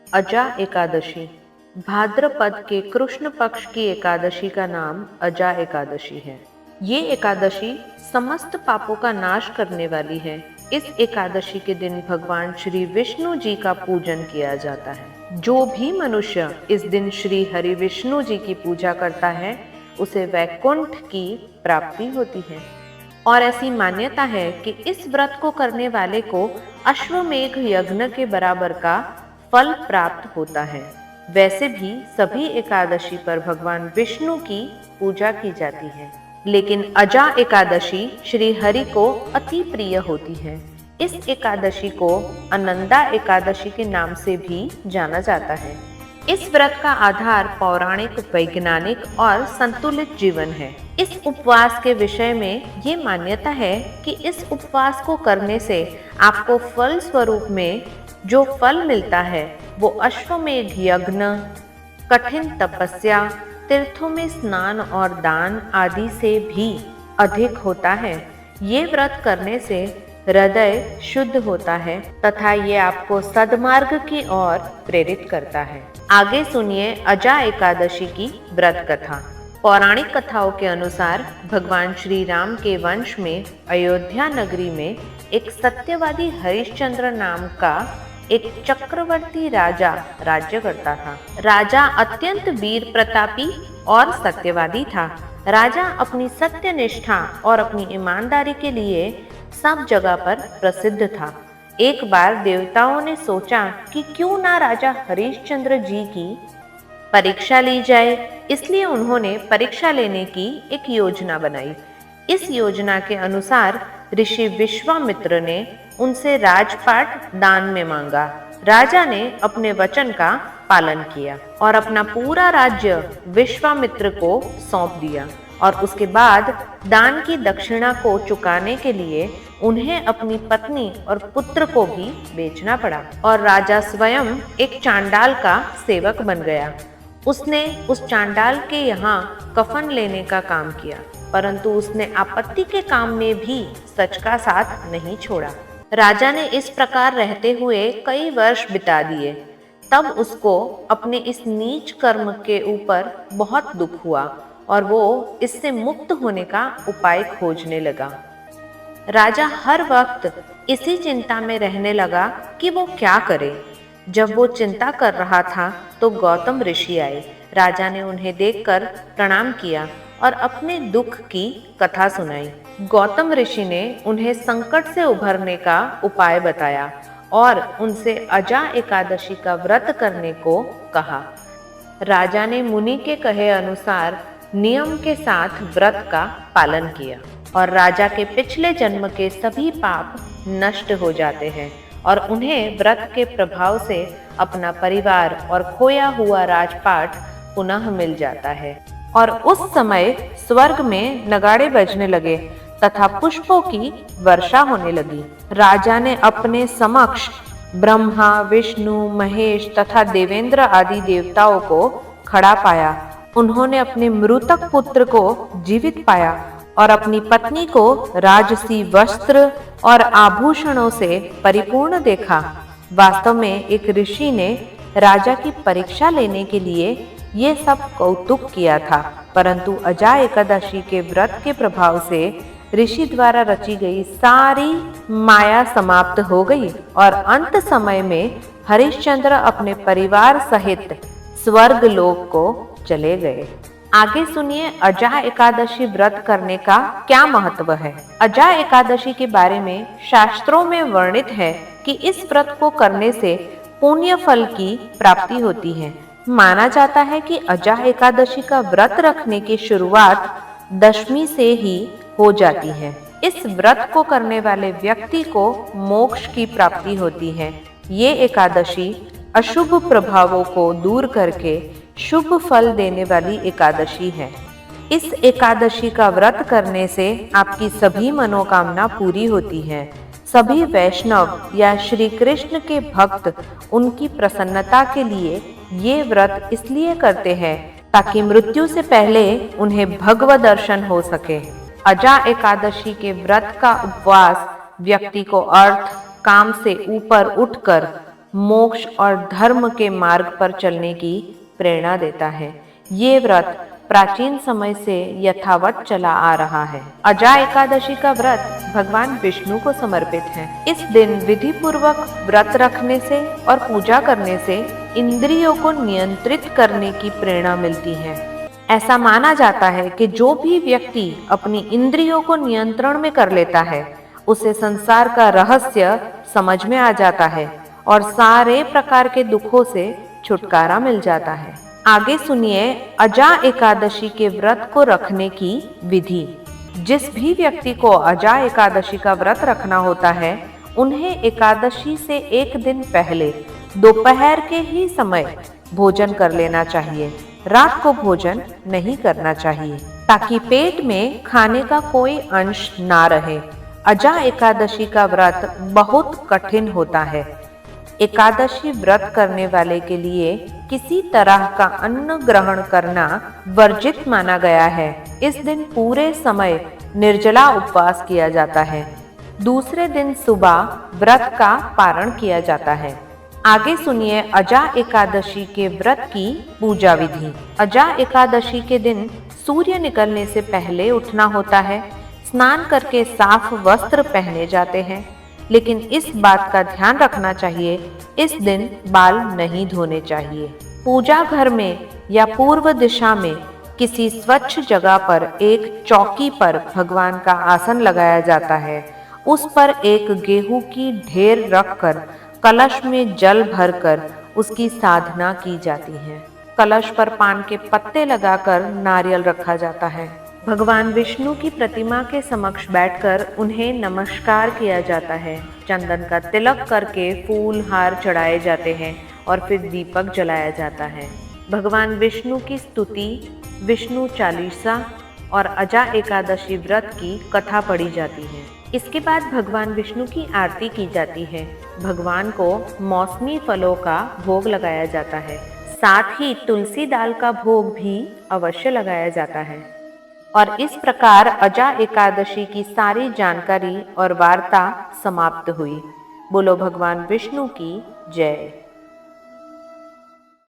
अजा एकादशी भाद्रपद के कृष्ण पक्ष की एकादशी का नाम अजा एकादशी है। ये एकादशी समस्त पापों का नाश करने वाली है। इस एकादशी के दिन भगवान श्री विष्णु जी का पूजन किया जाता है। जो भी मनुष्य इस दिन श्री हरि विष्णु जी की पूजा करता है उसे वैकुंठ की प्राप्ति होती है। और ऐसी मान्यता है कि इस व्रत को करने वाले को अश्वमेघ यज्ञ के बराबर का फल प्राप्त होता है। वैसे भी सभी एकादशी पर भगवान विष्णु की पूजा की जाती है, लेकिन अजा एकादशी श्री हरि को अति प्रिय होती है। इस एकादशी को अनंदा एकादशी के नाम से भी जाना जाता है। इस व्रत का आधार पौराणिक, वैज्ञानिक और संतुलित जीवन है। इस उपवास के विषय में ये मान्यता है कि इस उपवास को करने से आपको फल स्वरूप में जो फल मिलता है वो अश्वमेध यज्ञ, कठिन तपस्या, तीर्थों में स्नान और दान आदि से भी अधिक होता है। ये व्रत करने से हृदय शुद्ध होता है तथा ये आपको सद्मार्ग की ओर प्रेरित करता है। आगे सुनिए अजा एकादशी की व्रत कथा। पौराणिक कथाओं के अनुसार भगवान श्री राम के वंश में अयोध्या नगरी में एक सत्यवादी हरिश्चंद्र नाम का एक चक्रवर्ती राजा राज्य करता था। राजा अत्यंत वीर प्रतापी और सत्यवादी था। राजा अपनी सत्यनिष्ठा और अपनी ईमानदारी के लिए सब जगह पर प्रसिद्ध था। एक बार देवताओं ने सोचा कि क्यों ना राजा हरिश्चंद्र जी की परीक्षा ली जाए, इसलिए उन्होंने परीक्षा लेने की एक योजना बनाई। इस योजना के अनुसार ऋषि विश्वामित्र ने उनसे राजपाट दान में मांगा। राजा ने अपने वचन का पालन किया और अपना पूरा राज्य विश्वामित्र को सौंप दिया और उसके बाद दान की दक्षिणा को चुकाने के लिए उन्हें अपनी पत्नी और पुत्र को भी बेचना पड़ा और राजा स्वयं एक चांडाल का सेवक बन गया। उसने उस चांडाल के यहाँ कफन लेने का काम किया, परंतु उसने आपत्ति के काम में भी सच का साथ नहीं छोड़ा। राजा ने इस प्रकार रहते हुए कई वर्ष बिता दिए। तब उसको अपने इस नीच कर्म के ऊपर बहुत दुख हुआ और वो इससे मुक्त होने का उपाय खोजने लगा। राजा हर वक्त इसी चिंता में रहने लगा कि वो क्या करे। जब वो चिंता कर रहा था तो गौतम ऋषि आए। राजा ने उन्हें देखकर प्रणाम किया और अपने दुख की कथा सुनाई। गौतम ऋषि ने उन्हें संकट से उभरने का उपाय बताया और उनसे अजा एकादशी का व्रत करने को कहा। राजा ने मुनि के कहे अनुसार नियम के साथ व्रत का पालन किया और राजा के पिछले जन्म के सभी पाप नष्ट हो जाते हैं और उन्हें व्रत के प्रभाव से अपना परिवार और खोया हुआ राजपाट पुनः मिल जाता है। और उस समय स्वर्ग में नगाड़े बजने लगे तथा पुष्पों की वर्षा होने लगी। राजा ने अपने समक्ष ब्रह्मा, विष्णु, महेश तथा देवेंद्र आदि देवताओं को खड़ा पाया। उन्होंने अपने मृतक पुत्र को जीवित पाया और अपनी पत्नी को राजसी वस्त्र और आभूषणों से परिपूर्ण देखा। वास्तव में एक ऋषि ने राजा की परीक्षा लेने के लिए ये सब कौतुक किया था, परंतु अजा एकादशी के व्रत के प्रभाव से ऋषि द्वारा रची गई सारी माया समाप्त हो गई और अंत समय में हरिश्चंद्र अपने परिवार सहित स्वर्ग लोक को चले गए। आगे सुनिए अजा एकादशी व्रत करने का क्या महत्व है। अजा एकादशी के बारे में शास्त्रों में वर्णित है कि इस व्रत को करने से पुण्य फल की प्राप्ति होती है। माना जाता है कि अजा एकादशी का व्रत रखने की शुरुआत दशमी से ही हो जाती है। इस व्रत को करने वाले व्यक्ति को मोक्ष की प्राप्ति होती है। ये एकादशी अशुभ प्रभावों को दूर करके शुभ फल देने वाली एकादशी है। इस एकादशी का व्रत करने से आपकी सभी मनोकामना पूरी होती है। सभी वैष्णव या श्री कृष्ण के भक्त उनकी प्रसन्नता के लिए ये व्रत इसलिए करते हैं ताकि मृत्यु से पहले उन्हें भगवत दर्शन हो सके। अजा एकादशी के व्रत का उपवास व्यक्ति को अर्थ काम से ऊपर उठकर मोक्ष और धर्म के मार्ग पर चलने की प्रेरणा देता है। ये व्रत प्राचीन समय से यथावत चला आ रहा है। अजा एकादशी का व्रत भगवान विष्णु को समर्पित है। इस दिन विधि पूर्वक व्रत रखने से और पूजा करने से इंद्रियों को नियंत्रित करने की प्रेरणा मिलती है। ऐसा माना जाता है कि जो भी व्यक्ति अपनी इंद्रियों को नियंत्रण में कर लेता है, उसे संसार का रहस्य समझ में आ जाता है और सारे प्रकार के दुखों से छुटकारा मिल जाता है। आगे सुनिए अजा एकादशी के व्रत को रखने की विधि। जिस भी व्यक्ति को अजा एकादशी का व्रत रखना होता है, उन्हें एकादशी से एक दिन पहले दोपहर के ही समय भोजन कर लेना चाहिए। रात को भोजन नहीं करना चाहिए ताकि पेट में खाने का कोई अंश ना रहे। अजा एकादशी का व्रत बहुत कठिन होता है। एकादशी व्रत करने वाले के लिए किसी तरह का अन्न ग्रहण करना वर्जित माना गया है। इस दिन पूरे समय निर्जला उपवास किया जाता है। दूसरे दिन सुबह व्रत का पारण किया जाता है। आगे सुनिए अजा एकादशी के व्रत की पूजा विधि। अजा एकादशी के दिन सूर्य निकलने से पहले उठना होता है। स्नान करके साफ वस्त्र पहने जाते हैं, लेकिन इस बात का ध्यान रखना चाहिए, इस दिन बाल नहीं धोने चाहिए। पूजा घर में या पूर्व दिशा में किसी स्वच्छ जगह पर एक चौकी पर भगवान का आसन लगाया जाता है। उस पर एक गेहूं की ढेर रखकर कलश में जल भरकर उसकी साधना की जाती है। कलश पर पान के पत्ते लगाकर नारियल रखा जाता है। भगवान विष्णु की प्रतिमा के समक्ष बैठकर उन्हें नमस्कार किया जाता है। चंदन का तिलक करके फूल हार चढ़ाए जाते हैं और फिर दीपक जलाया जाता है। भगवान विष्णु की स्तुति, विष्णु चालीसा और अजा एकादशी व्रत की कथा पढ़ी जाती है। इसके बाद भगवान विष्णु की आरती की जाती है। भगवान को मौसमी फलों का भोग लगाया जाता है। साथ ही तुलसी दाल का भोग भी अवश्य लगाया जाता है। और इस प्रकार अजा एकादशी की सारी जानकारी और वार्ता समाप्त हुई। बोलो भगवान विष्णु की जय।